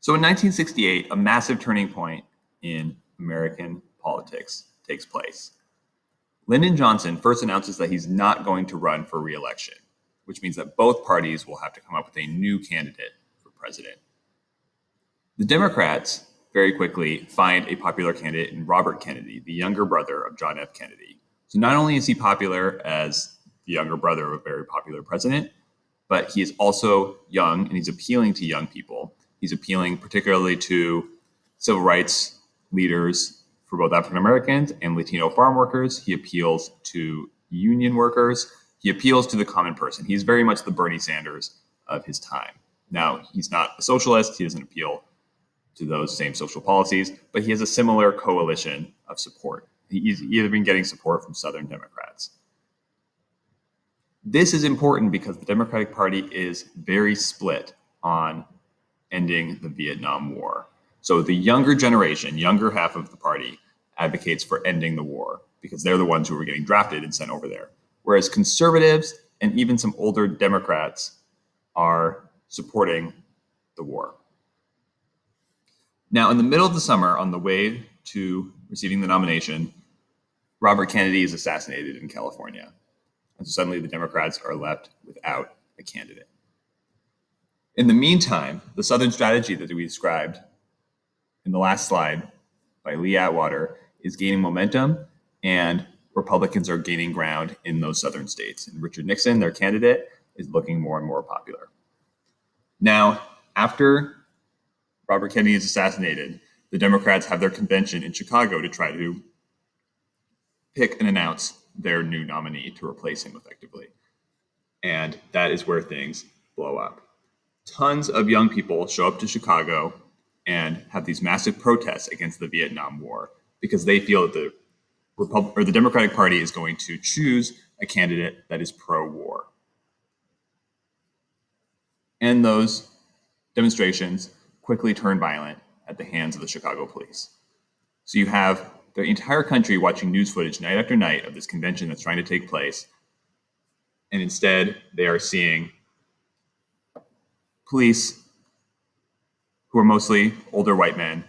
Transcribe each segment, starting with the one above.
So in 1968, a massive turning point in American politics takes place. Lyndon Johnson first announces that he's not going to run for re-election, which means that both parties will have to come up with a new candidate for president. The Democrats very quickly find a popular candidate in Robert Kennedy, the younger brother of John F. Kennedy. So not only is he popular as the younger brother of a very popular president, but he is also young and he's appealing to young people. He's appealing particularly to civil rights leaders for both African Americans and Latino farm workers. He appeals to union workers. He appeals to the common person. He's very much the Bernie Sanders of his time. Now, he's not a socialist. He doesn't appeal to those same social policies, but he has a similar coalition of support. He's either been getting support from Southern Democrats. This is important because the Democratic Party is very split on ending the Vietnam War. So the younger generation, younger half of the party, advocates for ending the war because they're the ones who were getting drafted and sent over there. Whereas conservatives and even some older Democrats are supporting the war. Now, in the middle of the summer, on the way to receiving the nomination, Robert Kennedy is assassinated in California. And so suddenly the Democrats are left without a candidate. In the meantime, the Southern strategy that we described in the last slide by Lee Atwater is gaining momentum, and Republicans are gaining ground in those Southern states. And Richard Nixon, their candidate, is looking more and more popular. Now, after Robert Kennedy is assassinated, the Democrats have their convention in Chicago to try to pick and announce their new nominee to replace him effectively. And that is where things blow up. Tons of young people show up to Chicago and have these massive protests against the Vietnam War because they feel that the Democratic Party is going to choose a candidate that is pro-war. And those demonstrations quickly turn violent at the hands of the Chicago police. So you have the entire country watching news footage night after night of this convention that's trying to take place. And instead, they are seeing police, who are mostly older white men,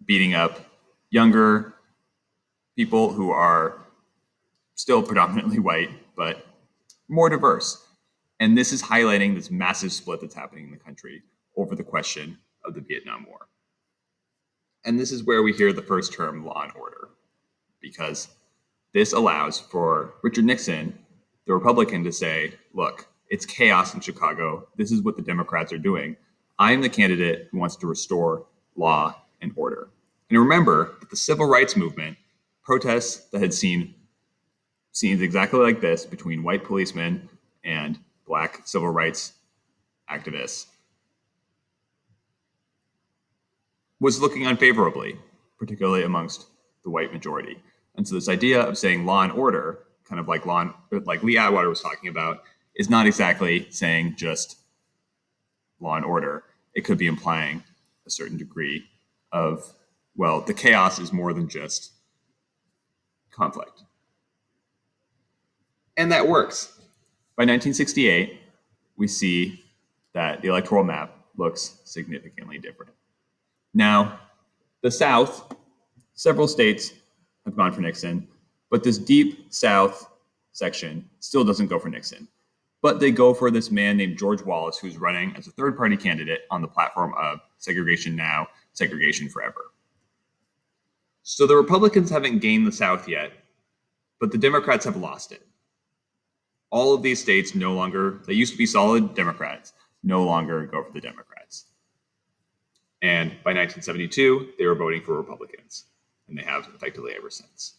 beating up younger people who are still predominantly white, but more diverse. And this is highlighting this massive split that's happening in the country over the question of the Vietnam War. And this is where we hear the first term, law and order, because this allows for Richard Nixon, the Republican, to say, look, it's chaos in Chicago. This is what the Democrats are doing. I'm the candidate who wants to restore law and order. And remember that the civil rights movement, protests that had seen scenes exactly like this between white policemen and black civil rights activists, was looking unfavorably, particularly amongst the white majority. And so this idea of saying law and order, kind of like Lee Atwater was talking about, is not exactly saying just law and order. It could be implying a certain degree of, well, the chaos is more than just conflict. And that works. By 1968, we see that the electoral map looks significantly different. Now, the South, several states have gone for Nixon, but this deep South section still doesn't go for Nixon. But they go for this man named George Wallace, who's running as a third-party candidate on the platform of segregation now, segregation forever. So the Republicans haven't gained the South yet, but the Democrats have lost it. All of these states no longer, they used to be solid Democrats, no longer go for the Democrats. And by 1972, they were voting for Republicans, and they have effectively ever since.